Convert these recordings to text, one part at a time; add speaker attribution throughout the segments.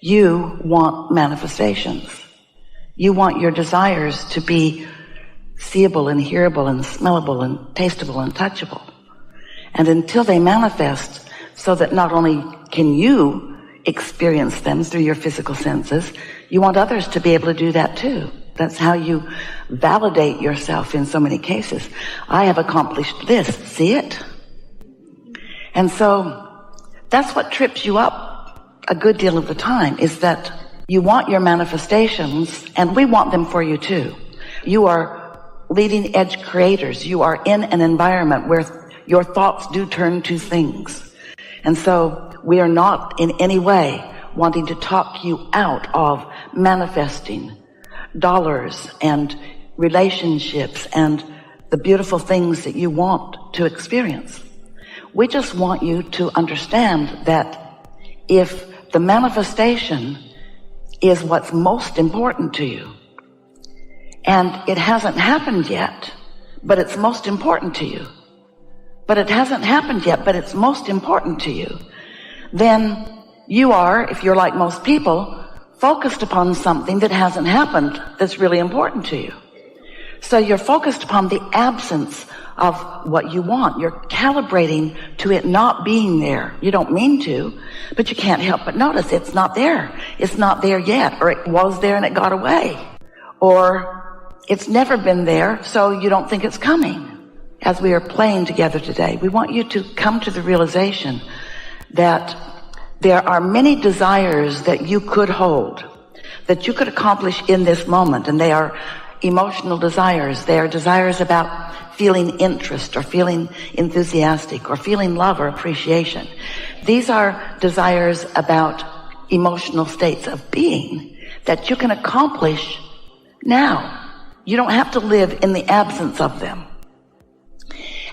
Speaker 1: You want manifestations. You want your desires to be seeable and hearable and smellable and tasteable and touchable. And until they manifest, so that not only can you experience them through your physical senses, you want others to be able to do that too. That's how you validate yourself in so many cases. I have accomplished this. See it? And so that's what trips you up a good deal of the time, is that you want your manifestations, and we want them for you too. You are leading edge creators. You are in an environment where your thoughts do turn to things. And so we are not in any way wanting to talk you out of manifesting dollars and relationships and the beautiful things that you want to experience. We just want you to understand that if the manifestation is what's most important to you, and it hasn't happened yet, but it's most important to you, but it hasn't happened yet, but it's most important to you, then you are, if you're like most people, focused upon something that hasn't happened that's really important to you. So you're focused upon the absence of what you want. You're calibrating to it not being there. You don't mean to, but you can't help but notice it's not there. It's not there yet, or it was there and it got away. Or it's never been there, so you don't think it's coming. As we are playing together today, we want you to come to the realization that there are many desires that you could hold, that you could accomplish in this moment, and they are emotional desires. They are desires about feeling interest or feeling enthusiastic or feeling love or appreciation. These are desires about emotional states of being that you can accomplish now. You don't have to live in the absence of them.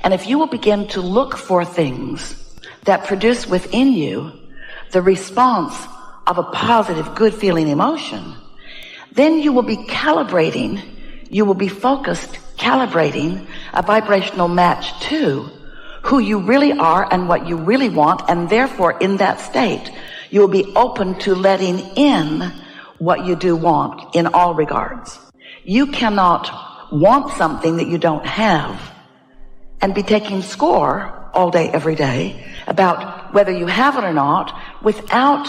Speaker 1: And if you will begin to look for things that produce within you the response of a positive, good feeling emotion, then you will be calibrating, you will be focused, calibrating a vibrational match to who you really are and what you really want, and therefore in that state, you will be open to letting in what you do want in all regards. You cannot want something that you don't have and be taking score all day, every day, about whether you have it or not, without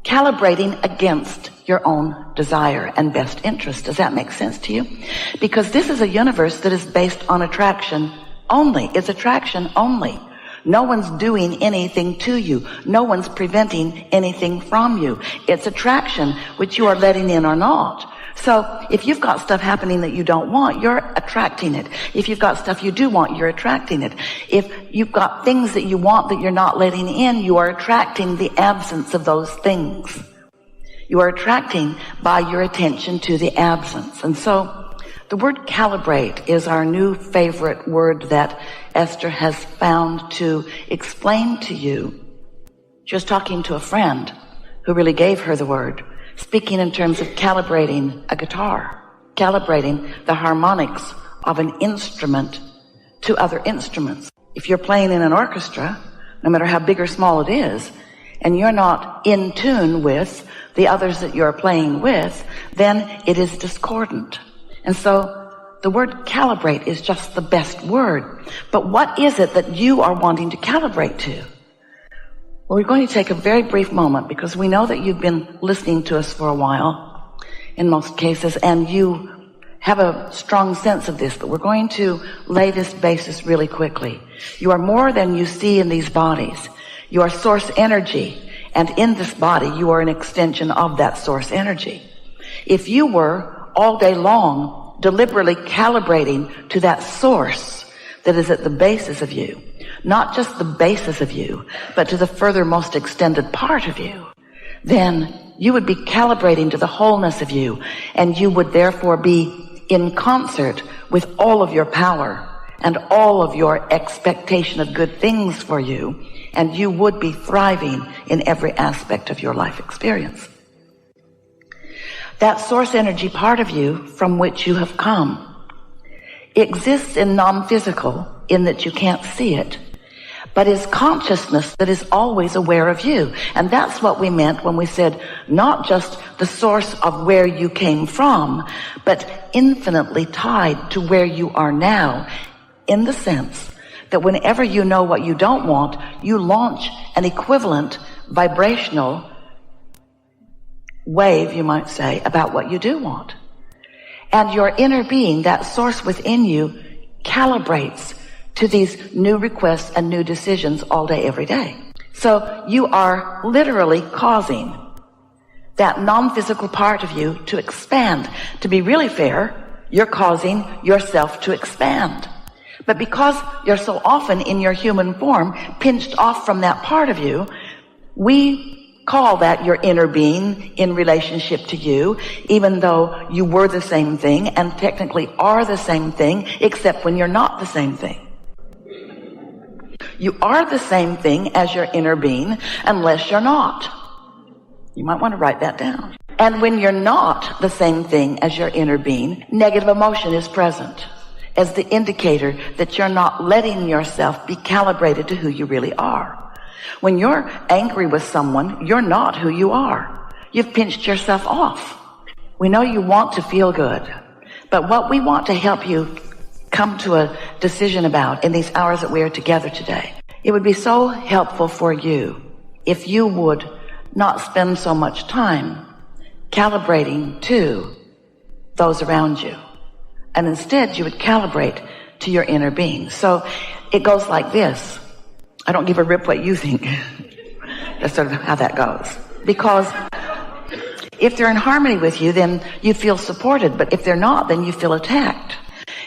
Speaker 1: calibrating against your own desire and best interest. Does that make sense to you? Because this is a universe that is based on attraction only. It's attraction only. No one's doing anything to you. No one's preventing anything from you. It's attraction, which you are letting in or not. So if you've got stuff happening that you don't want, you're attracting it. If you've got stuff you do want, you're attracting it. If you've got things that you want that you're not letting in, you are attracting the absence of those things. You are attracting by your attention to the absence. And so the word calibrate is our new favorite word that Esther has found to explain to you. She was talking to a friend who really gave her the word, speaking in terms of calibrating a guitar, calibrating the harmonics of an instrument to other instruments. If you're playing in an orchestra, no matter how big or small it is, and you're not in tune with the others that you're playing with, then it is discordant. And so the word calibrate is just the best word. But what is it that you are wanting to calibrate to? Well, we're going to take a very brief moment, because we know that you've been listening to us for a while, in most cases, and you have a strong sense of this, but we're going to lay this basis really quickly. You are more than you see in these bodies. You are source energy, and in this body, you are an extension of that source energy. If you were all day long deliberately calibrating to that source that is at the basis of you, not just the basis of you, but to the furthermost extended part of you, then you would be calibrating to the wholeness of you, and you would therefore be in concert with all of your power and all of your expectation of good things for you, and you would be thriving in every aspect of your life experience. That source energy part of you from which you have come exists in non-physical, in that you can't see it, but is consciousness that is always aware of you. And that's what we meant when we said not just the source of where you came from, but infinitely tied to where you are now, in the sense that whenever you know what you don't want, you launch an equivalent vibrational wave, you might say, about what you do want. And your inner being, that source within you, calibrates to these new requests and new decisions all day, every day. So you are literally causing that non-physical part of you to expand. To be really fair, you're causing yourself to expand. But because you're so often in your human form, pinched off from that part of you, we call that your inner being in relationship to you, even though you were the same thing and technically are the same thing, except when you're not the same thing. You are the same thing as your inner being unless you're not. You might want to write that down. And when you're not the same thing as your inner being, negative emotion is present as the indicator that you're not letting yourself be calibrated to who you really are. When you're angry with someone, you're not who you are. You've pinched yourself off. We know you want to feel good, but what we want to help you come to a decision about in these hours that we are together today, it would be so helpful for you if you would not spend so much time calibrating to those around you. And instead, you would calibrate to your inner being. So it goes like this. I don't give a rip what you think. That's sort of how that goes. Because if they're in harmony with you, then you feel supported. But if they're not, then you feel attacked.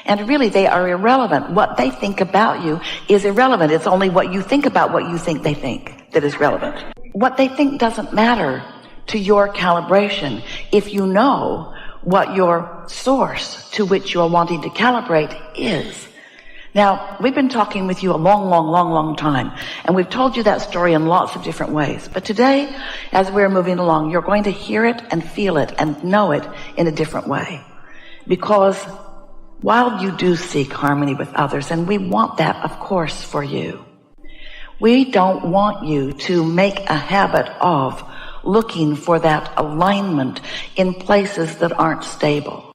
Speaker 1: And really, they are irrelevant. What they think about you is irrelevant. It's only what you think about what you think they think that is relevant. What they think doesn't matter to your calibration if you know what your source to which you're wanting to calibrate is. Now, we've been talking with you a long time, and we've told you that story in lots of different ways. But today, as we're moving along, you're going to hear it and feel it and know it in a different way. Because while you do seek harmony with others, and we want that, of course, for you, we don't want you to make a habit of looking for that alignment in places that aren't stable.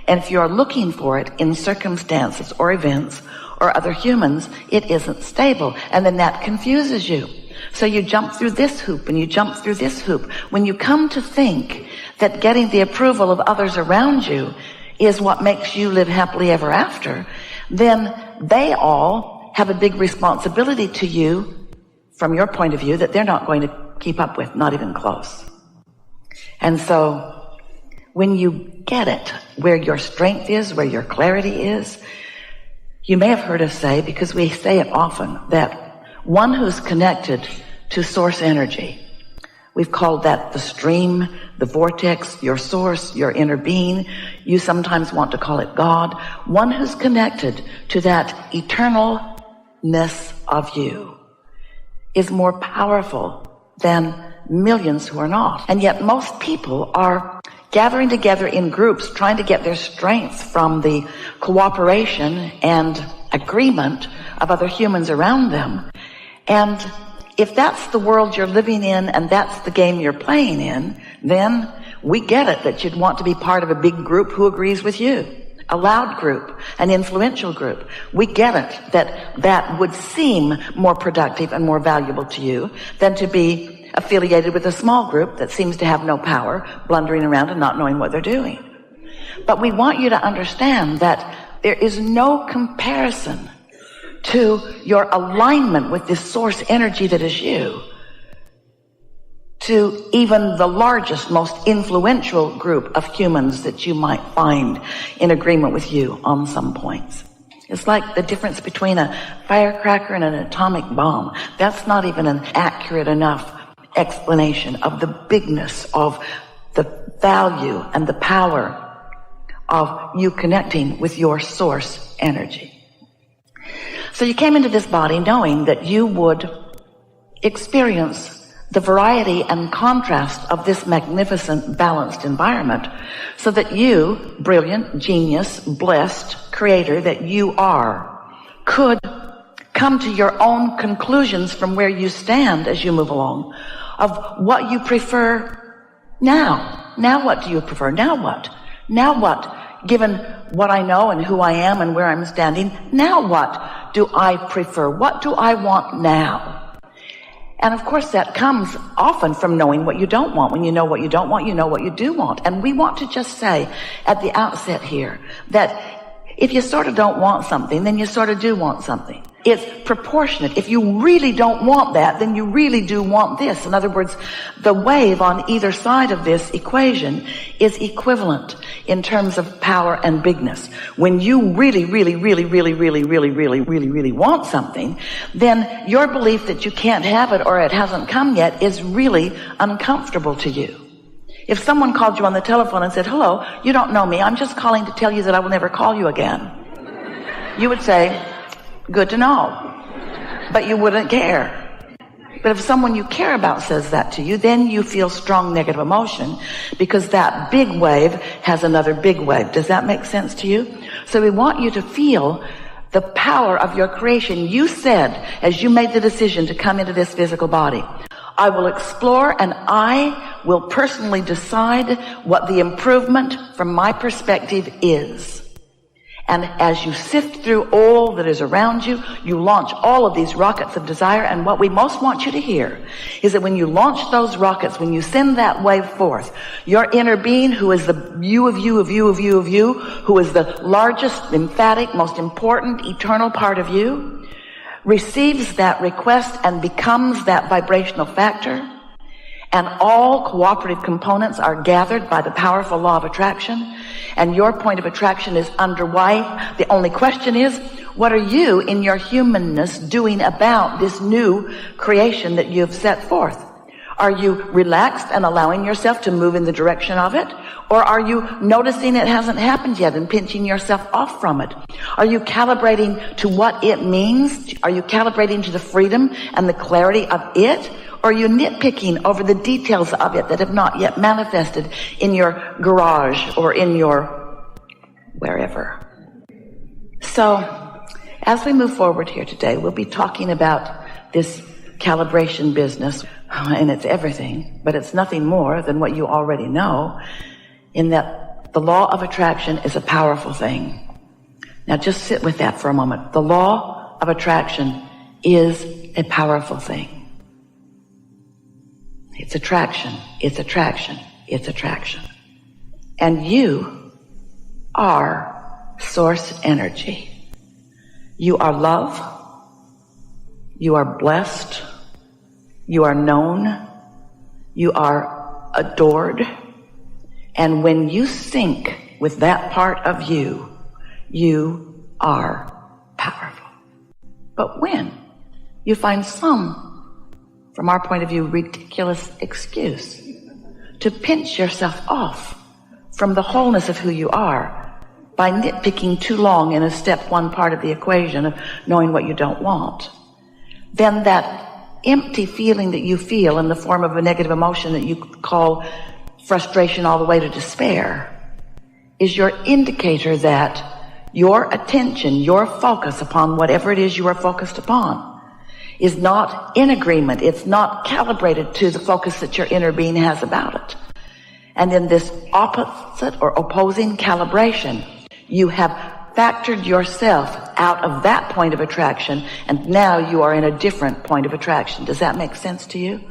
Speaker 1: And if you're looking for it in circumstances or events or other humans, it isn't stable. And then that confuses you. So you jump through this hoop and you jump through this hoop. When you come to think that getting the approval of others around you is what makes you live happily ever after, then they all have a big responsibility to you from your point of view that they're not going to keep up with, not even close. And so when you get it, where your strength is, where your clarity is, you may have heard us say, because we say it often, that one who's connected to source energy, we've called that the stream, the vortex, your source, your inner being. You sometimes want to call it God. One who's connected to that eternalness of you is more powerful than millions who are not. And yet most people are gathering together in groups, trying to get their strength from the cooperation and agreement of other humans around them. And if that's the world you're living in and that's the game you're playing in, then we get it that you'd want to be part of a big group who agrees with you, a loud group, an influential group. We get it that that would seem more productive and more valuable to you than to be affiliated with a small group that seems to have no power, blundering around and not knowing what they're doing. But we want you to understand that there is no comparison to your alignment with this source energy that is you, to even the largest, most influential group of humans that you might find in agreement with you on some points. It's like the difference between a firecracker and an atomic bomb. That's not even an accurate enough explanation of the bigness of the value and the power of you connecting with your source energy. So you came into this body knowing that you would experience the variety and contrast of this magnificent, balanced environment so that you, brilliant, genius, blessed creator that you are, could come to your own conclusions from where you stand as you move along of what you prefer now. Now what do you prefer? Now what? Now what? Given what I know and who I am and where I'm standing, now what do I prefer? What do I want now? And of course that comes often from knowing what you don't want. When you know what you don't want, you know what you do want. And we want to just say at the outset here that if you sort of don't want something, then you sort of do want something. It's proportionate. If you really don't want that, then you really do want this. In other words, the wave on either side of this equation is equivalent in terms of power and bigness. When you really want something, then your belief that you can't have it or it hasn't come yet is really uncomfortable to you. If someone called you on the telephone and said, "Hello, you don't know me. I'm just calling to tell you that I will never call you again," you would say, "Good to know," but you wouldn't care. But if someone you care about says that to you, then you feel strong negative emotion because that big wave has another big wave. Does that make sense to you? So we want you to feel the power of your creation. You said, as you made the decision to come into this physical body, I will explore and I will personally decide what the improvement from my perspective is. And as you sift through all that is around you, you launch all of these rockets of desire. And what we most want you to hear is that when you launch those rockets, when you send that wave forth, your inner being, who is the you of you, of you, of you, of you, who is the largest, emphatic, most important, eternal part of you, receives that request and becomes that vibrational factor. And all cooperative components are gathered by the powerful law of attraction. And your point of attraction is underway. The only question is, what are you in your humanness doing about this new creation that you've set forth? Are you relaxed and allowing yourself to move in the direction of it? Or are you noticing it hasn't happened yet and pinching yourself off from it? Are you calibrating to what it means? Are you calibrating to the freedom and the clarity of it? Or are you nitpicking over the details of it that have not yet manifested in your garage or in your wherever? So, as we move forward here today, we'll be talking about this calibration business, and it's everything, but it's nothing more than what you already know, in that the law of attraction is a powerful thing. Now just sit with that for a moment. The law of attraction is a powerful thing. It's attraction, it's attraction, it's attraction. And you are source energy. You are love. You are blessed. You are known. You are adored. And when you sync with that part of you, you are powerful. But when you find some, from our point of view, ridiculous excuse to pinch yourself off from the wholeness of who you are by nitpicking too long in a step one part of the equation of knowing what you don't want, then that empty feeling that you feel in the form of a negative emotion that you call frustration all the way to despair is your indicator that your attention, your focus upon whatever it is you are focused upon is not in agreement. It's not calibrated to the focus that your inner being has about it. And in this opposite or opposing calibration, you have factored yourself out of that point of attraction, and now you are in a different point of attraction. Does that make sense to you?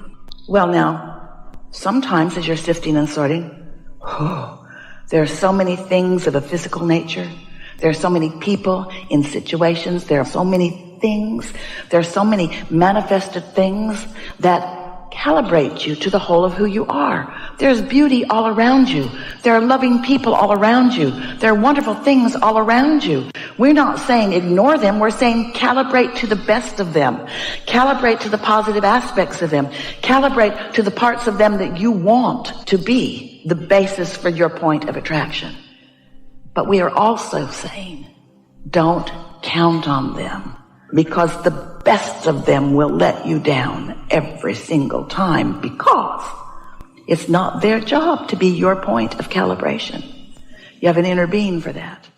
Speaker 1: Well, now, sometimes as you're sifting and sorting, there are so many things of a physical nature. There are so many people in situations. There are so many things. There are so many manifested things that calibrate you to the whole of who you are. There's beauty all around you. There are loving people all around you. There are wonderful things all around you. We're not saying ignore them. We're saying calibrate to the best of them. Calibrate to the positive aspects of them. Calibrate to the parts of them that you want to be the basis for your point of attraction. But we are also saying don't count on them, because the best of them will let you down every single time, because it's not their job to be your point of calibration. You have an inner being for that.